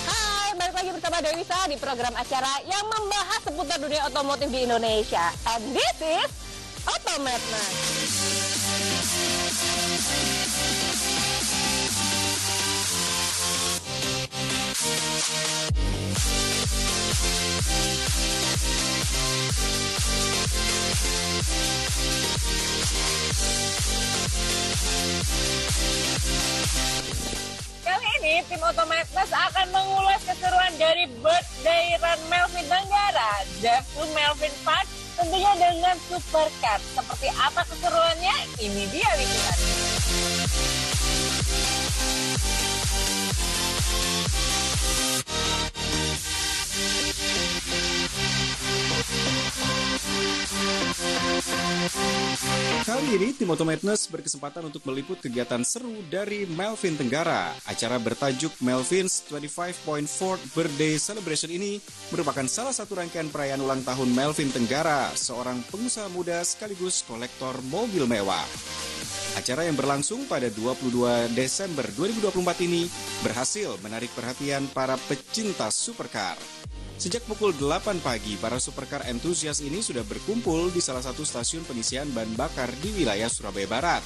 Hai, balik lagi bersama Dewisa di program acara yang membahas seputar dunia otomotif di Indonesia. And this is Otomadness. Kali ini tim Otomadness akan mengulas keseruan dari birthday run Melvin Tenggara, Drive to Melvin Park, tentunya dengan supercar. Seperti apa keseruannya? Ini dia liputannya. Kali ini tim Otomadness berkesempatan untuk meliput kegiatan seru dari Melvin Tenggara. Acara bertajuk Melvin's 25.4 Birthday Celebration ini merupakan salah satu rangkaian perayaan ulang tahun Melvin Tenggara, seorang pengusaha muda sekaligus kolektor mobil mewah. Acara yang berlangsung pada 22 Desember 2024 ini berhasil menarik perhatian para pecinta supercar. Sejak pukul 8 pagi, para supercar entusias ini sudah berkumpul di salah satu stasiun pengisian bahan bakar di wilayah Surabaya Barat.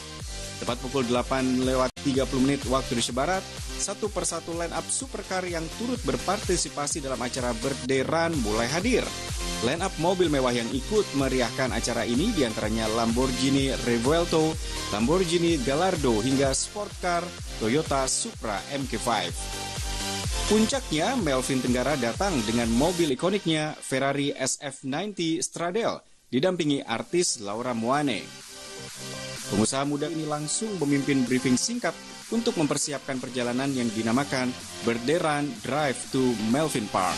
Tepat pukul 8:30 waktu Indonesia Barat, satu persatu line up supercar yang turut berpartisipasi dalam acara Birthday Run mulai hadir. Line up mobil mewah yang ikut meriahkan acara ini diantaranya Lamborghini Revuelto, Lamborghini Gallardo hingga sport car Toyota Supra MK5. Puncaknya, Melvin Tenggara datang dengan mobil ikoniknya Ferrari SF90 Stradale, didampingi artis Laura Muane. Pengusaha muda ini langsung memimpin briefing singkat untuk mempersiapkan perjalanan yang dinamakan Birthday Run Drive to Melvin Park.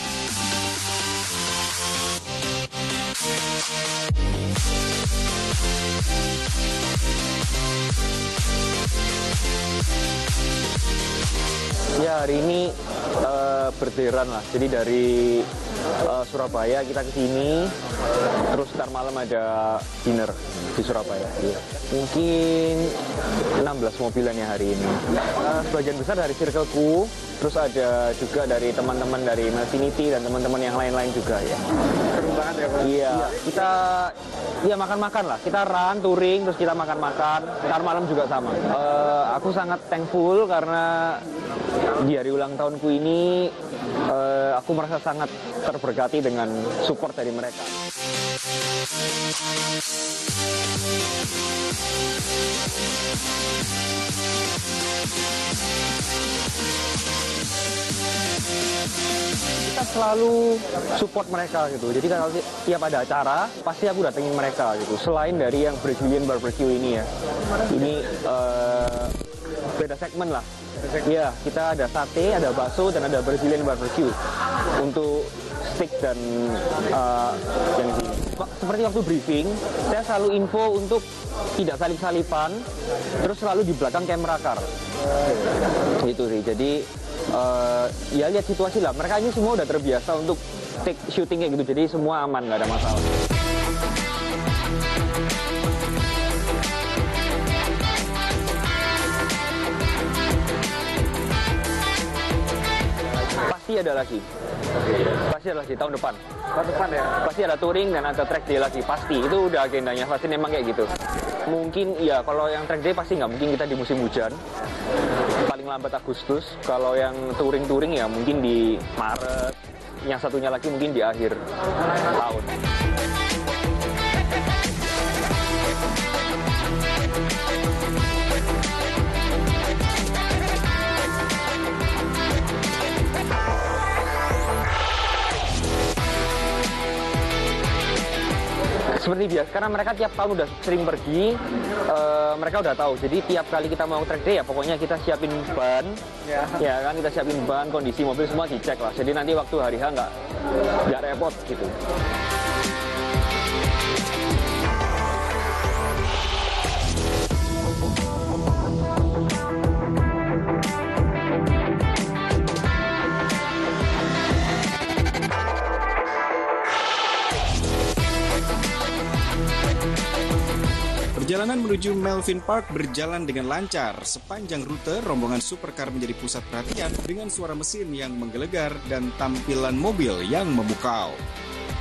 Ya, hari ini berderan lah. Jadi dari Surabaya kita ke sini, terus ntar malam ada dinner di Surabaya. Ya. Mungkin 16 mobilan ya hari ini. Sebagian besar dari circleku, terus ada juga dari teman-teman dari Melvinity dan teman-teman yang lain-lain juga ya. Seru banget ya, Pak? Iya, kita ya makan-makan lah. Kita run, touring, terus kita makan-makan. Ntar malam juga sama. Aku sangat thankful karena di hari ulang tahunku ini aku merasa sangat terberkati dengan support dari mereka. Kita selalu support mereka gitu. Jadi kalau tiap ada acara, pasti aku datengin mereka gitu. Selain dari yang Brazilian barbecue ini ya. Ini beda segmen lah. Iya, kita ada sate, ada bakso, dan ada Brazilian barbecue untuk steak dan yang sini. Seperti waktu briefing, saya selalu info untuk tidak salip-salipan, terus selalu di belakang kamera car. Gitu sih. Jadi ya lihat situasi lah. Mereka ini semua udah terbiasa untuk take shooting kayak gitu, jadi semua aman, nggak ada masalah. Pasti ada lagi tahun depan. Tahun depan ya. Pasti ada touring dan ada track day lagi, pasti. Itu udah agendanya, pasti memang kayak gitu. Mungkin ya kalau yang track day pasti nggak mungkin kita di musim hujan. Paling lambat Agustus. Kalau yang touring ya mungkin di Maret. Yang satunya lagi mungkin di akhir tahun. Seperti biasa, karena mereka tiap tahun udah sering pergi, mereka udah tahu. Jadi tiap kali kita mau track day ya pokoknya kita siapin ban, ya kan, kita siapin ban, kondisi mobil semua dicek lah. Jadi nanti waktu hari H nggak repot gitu. Perjalanan menuju Melvin Park berjalan dengan lancar. Sepanjang rute, rombongan supercar menjadi pusat perhatian dengan suara mesin yang menggelegar dan tampilan mobil yang memukau.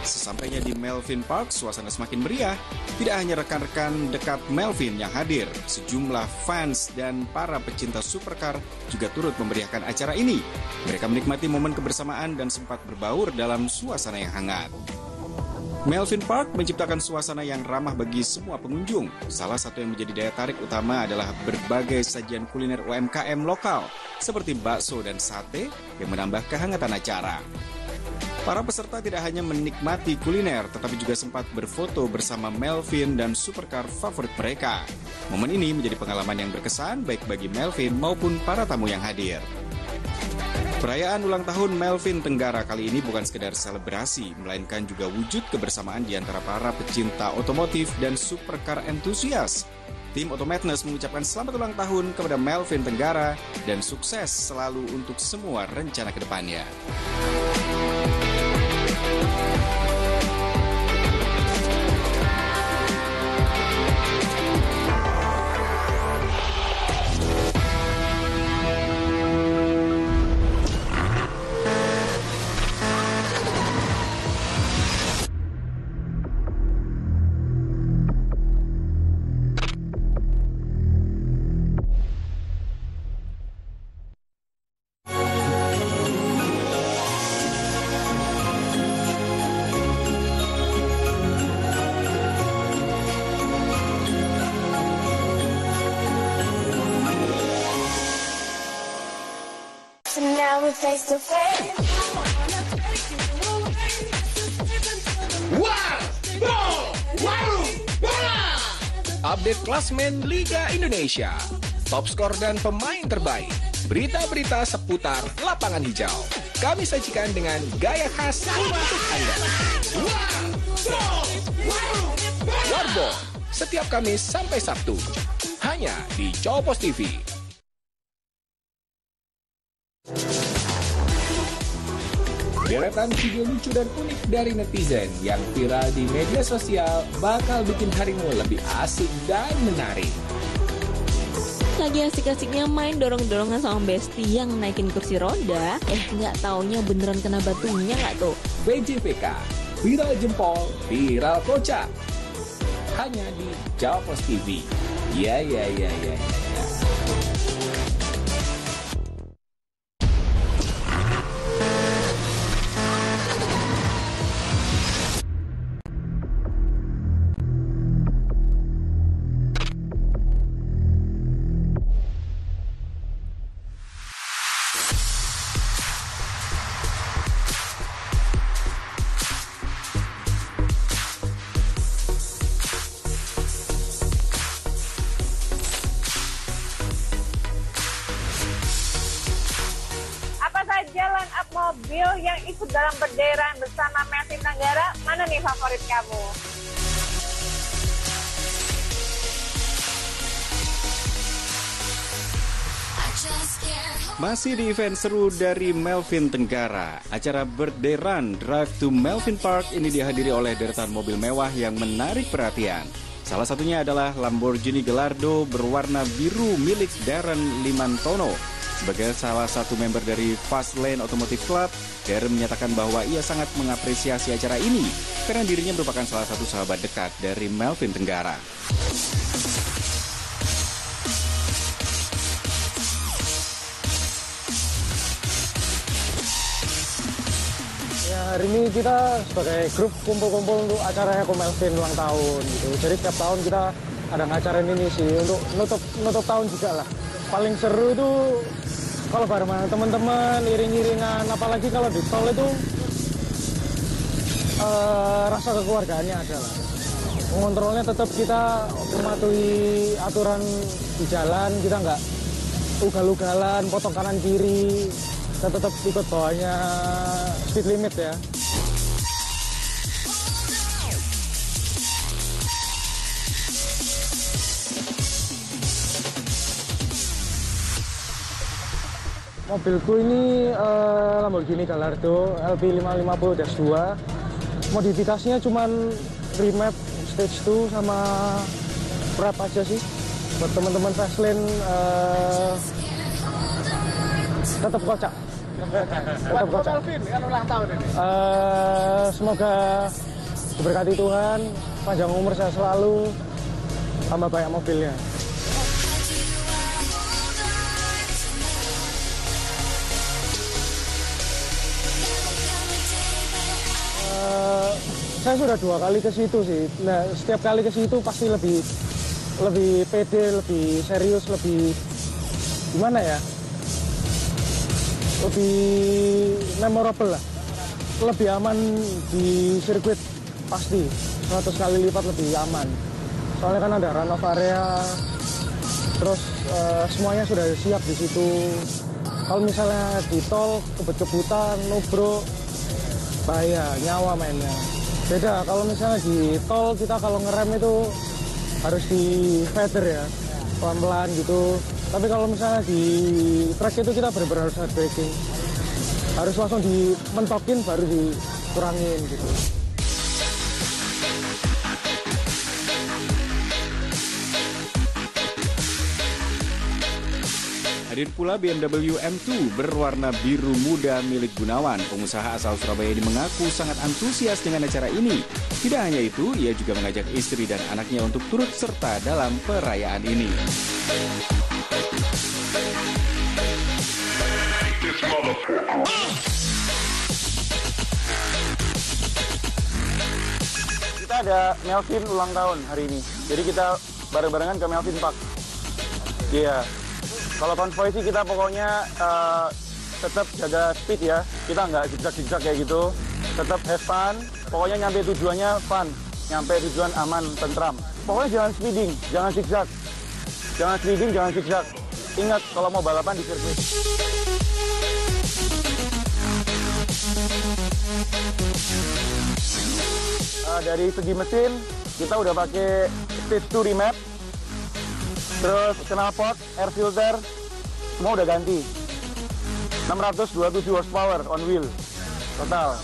Sesampainya di Melvin Park, suasana semakin meriah. Tidak hanya rekan-rekan dekat Melvin yang hadir, sejumlah fans dan para pecinta supercar juga turut memeriahkan acara ini. Mereka menikmati momen kebersamaan dan sempat berbaur dalam suasana yang hangat. Melvin Park menciptakan suasana yang ramah bagi semua pengunjung. Salah satu yang menjadi daya tarik utama adalah berbagai sajian kuliner UMKM lokal, seperti bakso dan sate yang menambah kehangatan acara. Para peserta tidak hanya menikmati kuliner, tetapi juga sempat berfoto bersama Melvin dan supercar favorit mereka. Momen ini menjadi pengalaman yang berkesan baik bagi Melvin maupun para tamu yang hadir. Perayaan ulang tahun Melvin Tenggara kali ini bukan sekedar selebrasi, melainkan juga wujud kebersamaan di antara para pecinta otomotif dan supercar entusias. Tim Otomadness mengucapkan selamat ulang tahun kepada Melvin Tenggara dan sukses selalu untuk semua rencana ke depannya. So now we're face to face. Update klasmen Liga Indonesia, top skor dan pemain terbaik, berita-berita seputar lapangan hijau. Kami sajikan dengan gaya khas untuk Anda. Warbo, setiap Kamis sampai Sabtu, hanya di Cowpos TV. Deretan video lucu dan unik dari netizen yang viral di media sosial bakal bikin harimu lebih asik dan menarik. Lagi asik-asiknya main dorong-dorongan sama Besti yang naikin kursi roda, nggak taunya beneran kena batunya nggak tuh? BJPK, viral jempol, viral kocak. Hanya di Cowpos TV. Ya. Jalan up mobil yang ikut dalam berdairan bersama Melvin Tenggara, mana nih favorit kamu? Masih di event seru dari Melvin Tenggara, acara Birthday Run Drive to Melvin Park ini dihadiri oleh deretan mobil mewah yang menarik perhatian. Salah satunya adalah Lamborghini Gallardo berwarna biru milik Darren Limantono. Sebagai salah satu member dari Fast Lane Automotive Club, Darren menyatakan bahwa ia sangat mengapresiasi acara ini karena dirinya merupakan salah satu sahabat dekat dari Melvin Tenggara. Ya, hari ini kita sebagai grup kumpul-kumpul untuk acaranya Melvin ulang tahun gitu. Jadi tiap tahun kita ada ngacarain ini sih untuk nutup tahun juga lah. Paling seru itu kalau bareng teman-teman iring-iringan, apalagi kalau di tol itu rasa kekeluargaannya ada lah. Mengontrolnya tetap kita mematuhi aturan di jalan, kita nggak ugal-ugalan, potong kanan kiri, kita tetap ikut bawahnya speed limit ya. Mobilku ini Lamborghini Gallardo LP550-2. Modifikasinya cuman remap stage 2 sama prep aja sih buat teman-teman Fastlane, tetap kocak. Tetap kocak. Melvin kan ulang tahun ini. Semoga diberkati Tuhan, panjang umur saya selalu, tambah banyak mobilnya. Saya sudah 2 kali ke situ sih. Nah, setiap kali ke situ pasti lebih pede, lebih serius, lebih gimana ya? Lebih memorable lah. Lebih aman di sirkuit pasti 100 kali lipat lebih aman. Soalnya kan ada run off area, terus semuanya sudah siap di situ. Kalau misalnya di tol kebut-kebutan, nubro, bahaya, nyawa mainnya. Beda kalau misalnya di tol kita kalau ngerem itu harus di feather ya, pelan-pelan gitu. Tapi kalau misalnya di track itu kita benar-benar harus hard braking. Harus langsung dimentokin baru dikurangin gitu. Hadir pula BMW M2 berwarna biru muda milik Gunawan. Pengusaha asal Surabaya ini mengaku sangat antusias dengan acara ini. Tidak hanya itu, ia juga mengajak istri dan anaknya untuk turut serta dalam perayaan ini. Kita ada Melvin ulang tahun hari ini. Jadi kita bareng-barengan ke Melvin Park. Iya. Kalau konvoy sih kita pokoknya tetap jaga speed ya. Kita nggak zigzag-zigzag kayak gitu. Tetap have fun. Pokoknya nyampe tujuannya fun. Nyampe tujuan aman, tentram. Pokoknya jangan speeding, jangan zigzag. Jangan speeding, jangan zigzag. Ingat kalau mau balapan di sirkuit. Dari segi mesin, kita udah pakai Stage 2 remap. Terus knalpot, air filter, semua udah ganti. 627 horsepower on wheel total.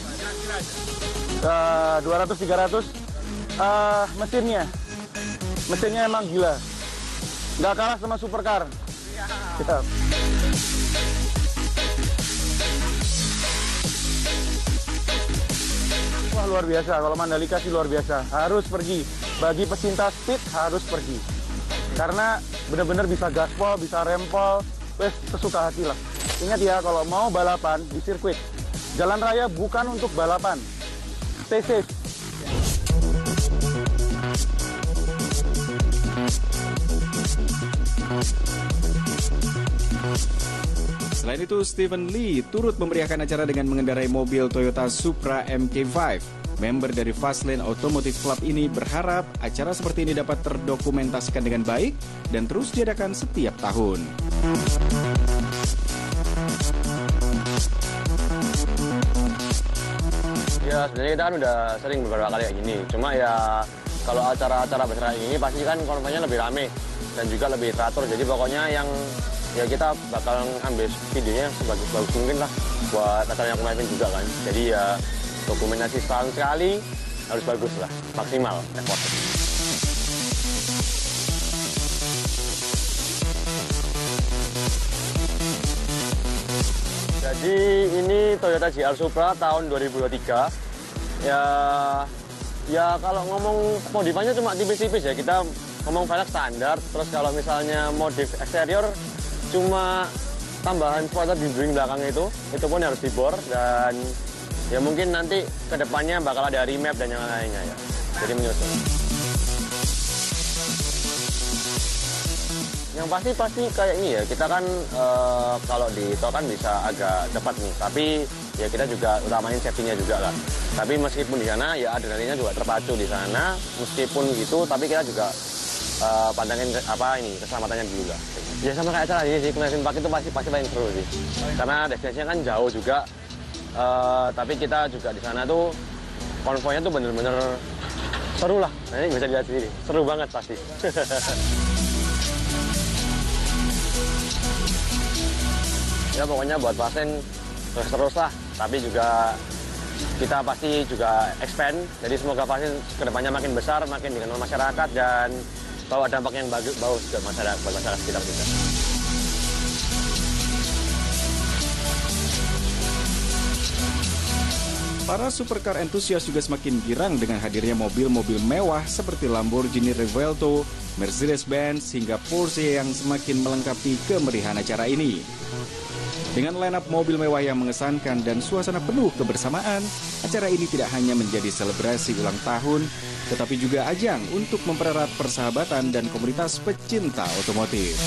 200-300 mesinnya emang gila, nggak kalah sama supercar. Kita wah luar biasa, kalau Mandalika sih luar biasa, harus pergi. Bagi pecinta speed harus pergi. Karena benar-benar bisa gaspol, bisa rempol, wes sesuka hati lah. Ingat ya, kalau mau balapan di sirkuit, jalan raya bukan untuk balapan. Stay safe. Selain itu, Stephen Lee turut memeriahkan acara dengan mengendarai mobil Toyota Supra MK5. Member dari Fastlane Automotive Club ini berharap acara seperti ini dapat terdokumentasikan dengan baik dan terus diadakan setiap tahun. Ya sebenarnya kita kan udah sering beberapa kali kayak gini. Cuma ya kalau acara-acara besar ini pasti kan konvoynya lebih rame dan juga lebih teratur. Jadi pokoknya yang ya kita bakal ambil videonya sebagus-bagus mungkin lah buat acaranya kemarin juga kan. Jadi ya dokumentasi setahun sekali harus bagus lah, maksimal effort. Jadi ini Toyota GR Supra tahun 2023. Ya kalau ngomong modifannya cuma tipis-tipis ya, kita ngomong velg standar. Terus kalau misalnya modif eksterior cuma tambahan spoiler di ring belakang itu pun harus dibor. Dan ya mungkin nanti kedepannya bakal ada remap dan yang lainnya ya. Jadi menyusul. Yang pasti kayak ini ya, kita kan kalau di tol kan bisa agak cepat nih. Tapi ya kita juga utamain safety-nya juga lah. Tapi meskipun di sana ya adrenalinnya juga terpacu di sana. Meskipun gitu, tapi kita juga pandangin keselamatannya dulu lah. Ya sama kayak acara ini sih, Melvin Park itu pasti paling seru sih. Karena destinasinya kan jauh juga. Tapi kita juga di sana tuh konvoynya tuh bener-bener seru lah. Nanti bisa dilihat sendiri, seru banget pasti. Ya pokoknya buat Fastlane terus lah. Tapi juga kita pasti juga expand. Jadi semoga Fastlane kedepannya makin besar, makin dikenal masyarakat dan bawa dampak yang bagus ke masyarakat sekitar kita. Para supercar entusias juga semakin girang dengan hadirnya mobil-mobil mewah seperti Lamborghini Revuelto, Mercedes-Benz, hingga Porsche yang semakin melengkapi kemeriahan acara ini. Dengan line-up mobil mewah yang mengesankan dan suasana penuh kebersamaan, acara ini tidak hanya menjadi selebrasi ulang tahun, tetapi juga ajang untuk mempererat persahabatan dan komunitas pecinta otomotif.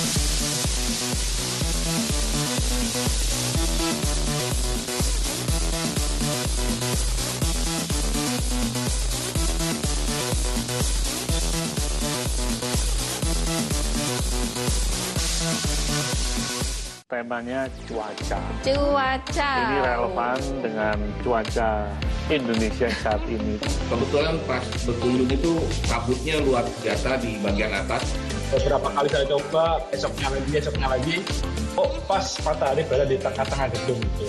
Temanya cuaca. Cuaca. Ini relevan dengan cuaca Indonesia saat ini. Kebetulan pas berkunjung itu kabutnya luar biasa di bagian atas. Beberapa kali saya coba, esoknya lagi. Oh, pas matahari berada di tengah-tengah gedung itu.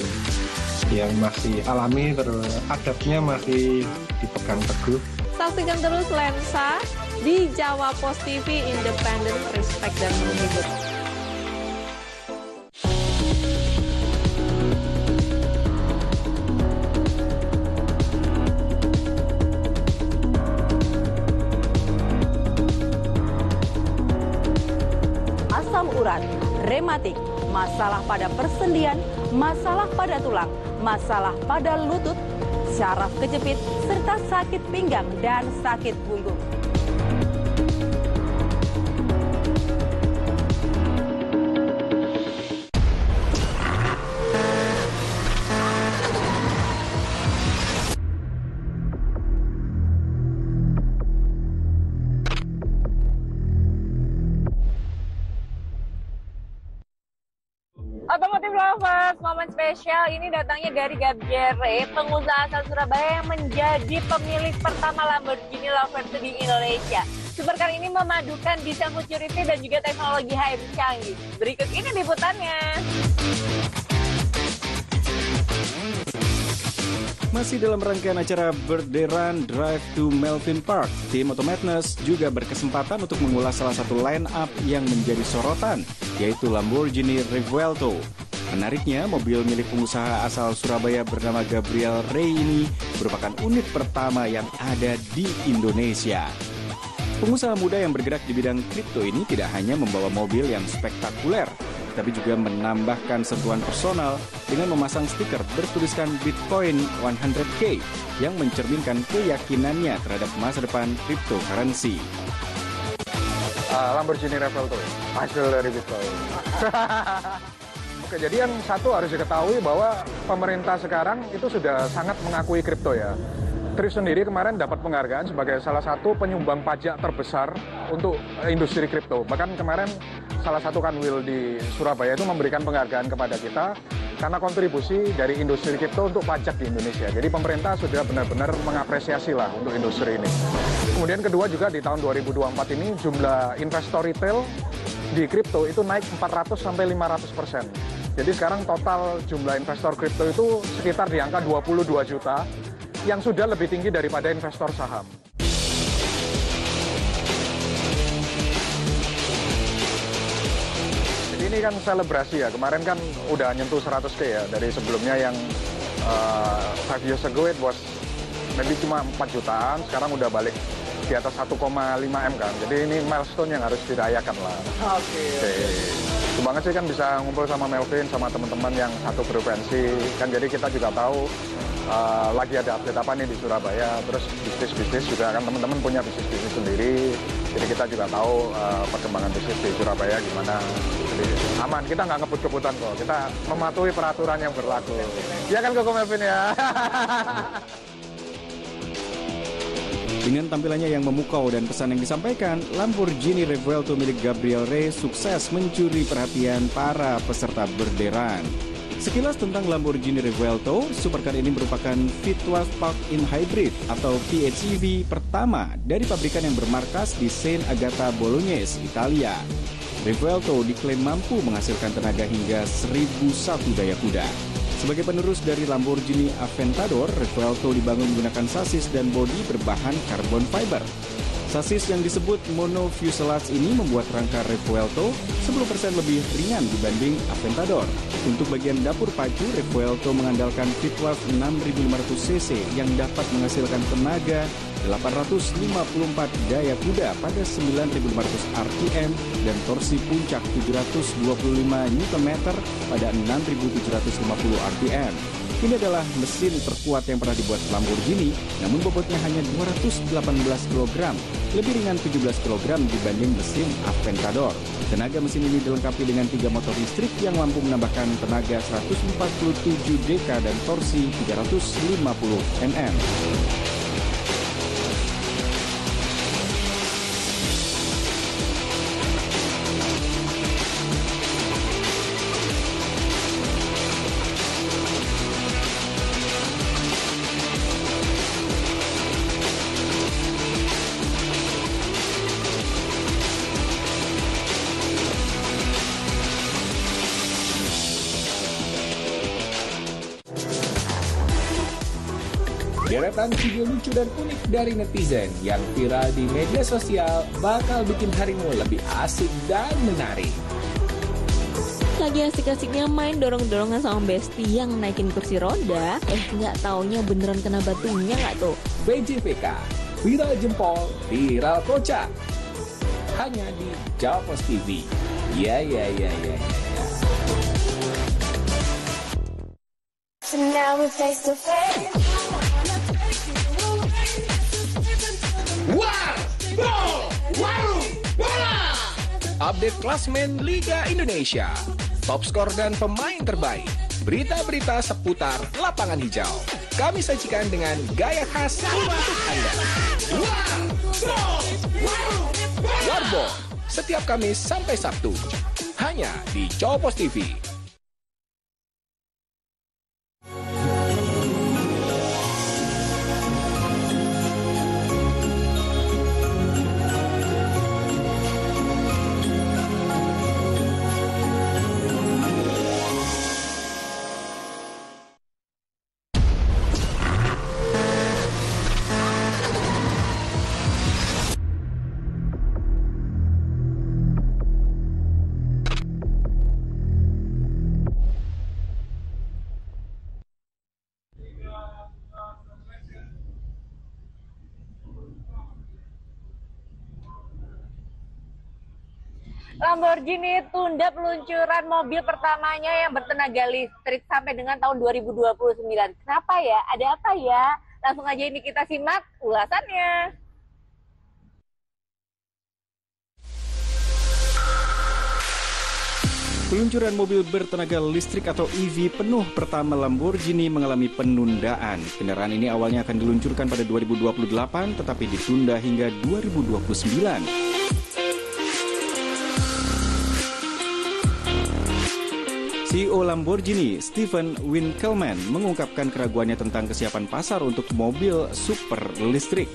Yang masih alami, adabnya masih dipegang teguh. Saksikan terus Lensa di Jawa Post TV, independen, respect, dan menghibur. Asam urat, rematik, masalah pada persendian, masalah pada tulang, masalah pada lutut, syaraf kejepit, serta sakit pinggang dan sakit punggung. Otomotif Lovers, momen spesial ini datangnya dari Gabriel Rey, pengusaha asal Surabaya yang menjadi pemilik pertama Lamborghini Lovers di Indonesia. Supercar ini memadukan desain futuristik dan juga teknologi high-end canggih. Berikut ini liputannya. Masih dalam rangkaian acara Birthday Run Drive to Melvin Park, tim Automadness juga berkesempatan untuk mengulas salah satu line-up yang menjadi sorotan, yaitu Lamborghini Revuelto. Menariknya, mobil milik pengusaha asal Surabaya bernama Gabriel Rey ini merupakan unit pertama yang ada di Indonesia. Pengusaha muda yang bergerak di bidang kripto ini tidak hanya membawa mobil yang spektakuler, tapi juga menambahkan sentuhan personal dengan memasang stiker bertuliskan Bitcoin 100K yang mencerminkan keyakinannya terhadap masa depan cryptocurrency. Lamborghini Revuelto, hasil dari Bitcoin. Oke, jadi yang satu harus diketahui bahwa pemerintah sekarang itu sudah sangat mengakui kripto ya. Tri sendiri kemarin dapat penghargaan sebagai salah satu penyumbang pajak terbesar untuk industri kripto. Bahkan kemarin salah satu kanwil di Surabaya itu memberikan penghargaan kepada kita karena kontribusi dari industri kripto untuk pajak di Indonesia. Jadi pemerintah sudah benar-benar mengapresiasi lah untuk industri ini. Kemudian kedua juga di tahun 2024 ini jumlah investor retail di kripto itu naik 400-500%. Jadi sekarang total jumlah investor kripto itu sekitar di angka 22 juta. Yang sudah lebih tinggi daripada investor saham. Jadi ini kan selebrasi ya, kemarin kan udah nyentuh 100K ya, dari sebelumnya yang 5 years ago it was maybe cuma 4 jutaan, sekarang udah balik di atas 1,5 M kan, jadi ini milestone yang harus dirayakan lah. Oke. Itu banget sih kan bisa ngumpul sama Melvin, sama teman-teman yang satu frekuensi, kan jadi kita juga tahu lagi ada update apa nih di Surabaya, terus bisnis-bisnis juga kan teman-teman punya bisnis-bisnis sendiri, jadi kita juga tahu perkembangan bisnis di Surabaya gimana. Jadi aman, kita nggak ngebut-kebutan kok, kita mematuhi peraturan yang berlaku. Ya kan Koko Melvin ya? Dengan tampilannya yang memukau dan pesan yang disampaikan, Lamborghini Revuelto milik Gabriel Rey sukses mencuri perhatian para peserta berderan. Sekilas tentang Lamborghini Revuelto, supercar ini merupakan V12 Plug-in Hybrid atau PHEV pertama dari pabrikan yang bermarkas di Saint Agata Bolognese, Italia. Revuelto diklaim mampu menghasilkan tenaga hingga 1001 daya kuda. Sebagai penerus dari Lamborghini Aventador, Revuelto dibangun menggunakan sasis dan bodi berbahan karbon fiber. Sasis yang disebut monofuselage ini membuat rangka Revuelto 10% lebih ringan dibanding Aventador. Untuk bagian dapur pacu, Revuelto mengandalkan V12 6500 cc yang dapat menghasilkan tenaga 854 daya kuda pada 9500 rpm dan torsi puncak 725 Nm pada 6750 rpm. Ini adalah mesin terkuat yang pernah dibuat Lamborghini, namun bobotnya hanya 218 kg, lebih ringan 17 kg dibanding mesin Aventador. Tenaga mesin ini dilengkapi dengan 3 motor listrik yang mampu menambahkan tenaga 147 dk dan torsi 350 Nm. Deretan video lucu dan unik dari netizen yang viral di media sosial bakal bikin harimu lebih asik dan menarik. Lagi asik-asiknya main dorong-dorongan sama Besti yang naikin kursi roda, nggak taunya beneran kena batunya nggak tuh? BJVK, viral jempol, viral kocak. Hanya di Javos TV. Ya. So now we're face to face. Update klasmen Liga Indonesia, top skor dan pemain terbaik, berita-berita seputar lapangan hijau. Kami sajikan dengan gaya khas untuk Anda. Warbo, setiap Kamis sampai Sabtu, hanya di Javos TV. Lamborghini tunda peluncuran mobil pertamanya yang bertenaga listrik sampai dengan tahun 2029. Kenapa ya? Ada apa ya? Langsung aja ini kita simak ulasannya. Peluncuran mobil bertenaga listrik atau EV penuh pertama Lamborghini mengalami penundaan. Kendaraan ini awalnya akan diluncurkan pada 2028 tetapi ditunda hingga 2029. CEO Lamborghini, Stephen Winkelmann, mengungkapkan keraguannya tentang kesiapan pasar untuk mobil super listrik.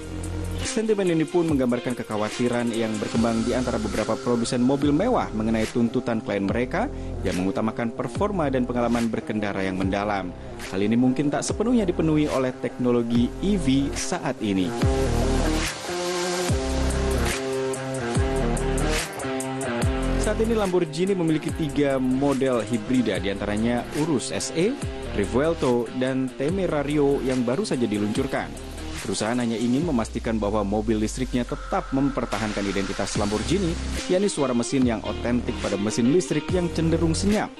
Sentimen ini pun menggambarkan kekhawatiran yang berkembang di antara beberapa produsen mobil mewah mengenai tuntutan klien mereka yang mengutamakan performa dan pengalaman berkendara yang mendalam. Hal ini mungkin tak sepenuhnya dipenuhi oleh teknologi EV saat ini. Saat ini Lamborghini memiliki 3 model hibrida, diantaranya Urus SE, Revuelto, dan Temerario yang baru saja diluncurkan. Perusahaan hanya ingin memastikan bahwa mobil listriknya tetap mempertahankan identitas Lamborghini, yakni suara mesin yang otentik pada mesin listrik yang cenderung senyap.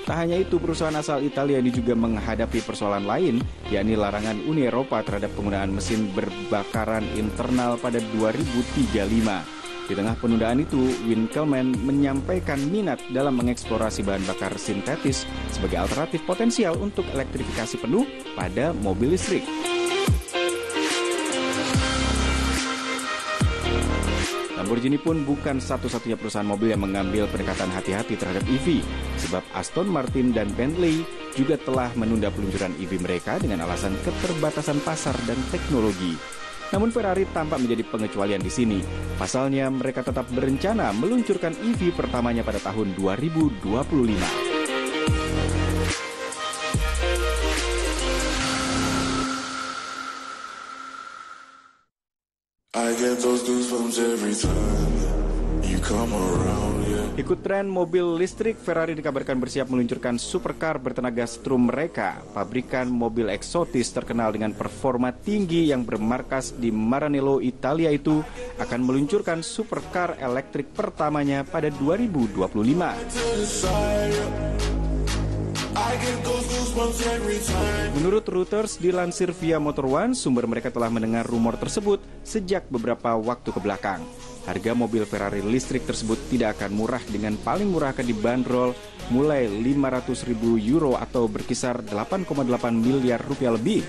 Tak hanya itu, perusahaan asal Italia ini juga menghadapi persoalan lain, yakni larangan Uni Eropa terhadap penggunaan mesin berbakaran internal pada 2035. Di tengah penundaan itu, Winkelmann menyampaikan minat dalam mengeksplorasi bahan bakar sintetis sebagai alternatif potensial untuk elektrifikasi penuh pada mobil listrik. Lamborghini pun bukan satu-satunya perusahaan mobil yang mengambil pendekatan hati-hati terhadap EV, sebab Aston Martin dan Bentley juga telah menunda peluncuran EV mereka dengan alasan keterbatasan pasar dan teknologi. Namun Ferrari tampak menjadi pengecualian di sini. Pasalnya, mereka tetap berencana meluncurkan EV pertamanya pada tahun 2025. Ikut tren mobil listrik, Ferrari dikabarkan bersiap meluncurkan supercar bertenaga strum mereka. Pabrikan mobil eksotis terkenal dengan performa tinggi yang bermarkas di Maranello, Italia itu akan meluncurkan supercar elektrik pertamanya pada 2025. Menurut Reuters, dilansir via Motor One, sumber mereka telah mendengar rumor tersebut sejak beberapa waktu ke belakang. Harga mobil Ferrari listrik tersebut tidak akan murah, dengan paling murah akan dibanderol mulai 500.000 euro atau berkisar 8,8 miliar rupiah lebih.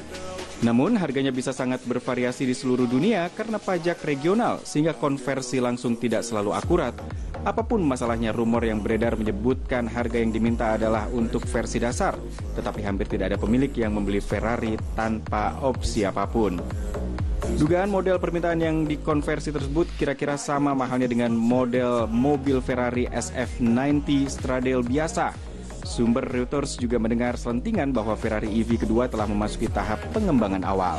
Namun harganya bisa sangat bervariasi di seluruh dunia karena pajak regional, sehingga konversi langsung tidak selalu akurat. Apapun masalahnya, rumor yang beredar menyebutkan harga yang diminta adalah untuk versi dasar, tetapi hampir tidak ada pemilik yang membeli Ferrari tanpa opsi apapun. Dugaan model permintaan yang dikonversi tersebut kira-kira sama mahalnya dengan model mobil Ferrari SF90 Stradale biasa. Sumber Reuters juga mendengar selentingan bahwa Ferrari EV kedua telah memasuki tahap pengembangan awal.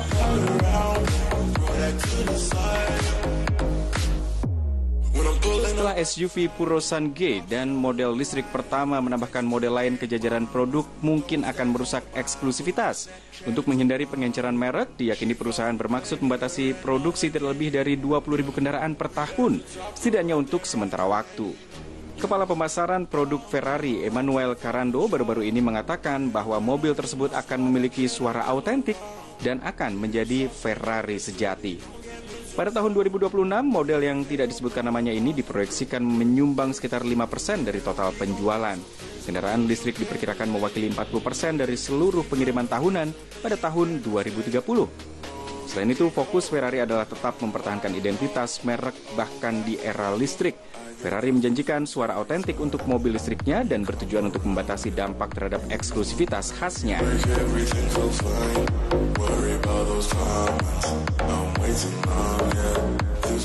Setelah SUV Purosan G dan model listrik pertama menambahkan model lain ke jajaran produk, mungkin akan merusak eksklusivitas. Untuk menghindari pengenceran merek, diyakini perusahaan bermaksud membatasi produksi terlebih dari 20.000 kendaraan per tahun, setidaknya untuk sementara waktu. Kepala Pemasaran Produk Ferrari, Emanuele Carrando, baru-baru ini mengatakan bahwa mobil tersebut akan memiliki suara autentik dan akan menjadi Ferrari sejati. Pada tahun 2026, model yang tidak disebutkan namanya ini diproyeksikan menyumbang sekitar 5% dari total penjualan. Kendaraan listrik diperkirakan mewakili 40% dari seluruh pengiriman tahunan pada tahun 2030. Selain itu, fokus Ferrari adalah tetap mempertahankan identitas merek bahkan di era listrik. Ferrari menjanjikan suara autentik untuk mobil listriknya dan bertujuan untuk membatasi dampak terhadap eksklusivitas khasnya.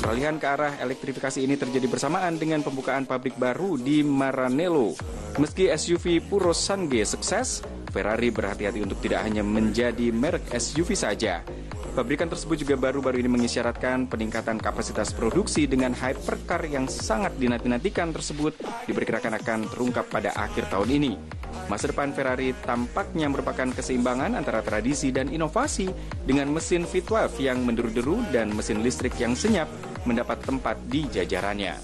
Peralihan ke arah elektrifikasi ini terjadi bersamaan dengan pembukaan pabrik baru di Maranello. Meski SUV Purosan G sukses, Ferrari berhati-hati untuk tidak hanya menjadi merek SUV saja. Pabrikan tersebut juga baru-baru ini mengisyaratkan peningkatan kapasitas produksi dengan hypercar yang sangat dinanti-nantikan tersebut diperkirakan akan terungkap pada akhir tahun ini. Masa depan Ferrari tampaknya merupakan keseimbangan antara tradisi dan inovasi dengan mesin V12 yang menderu-deru dan mesin listrik yang senyap mendapat tempat di jajarannya.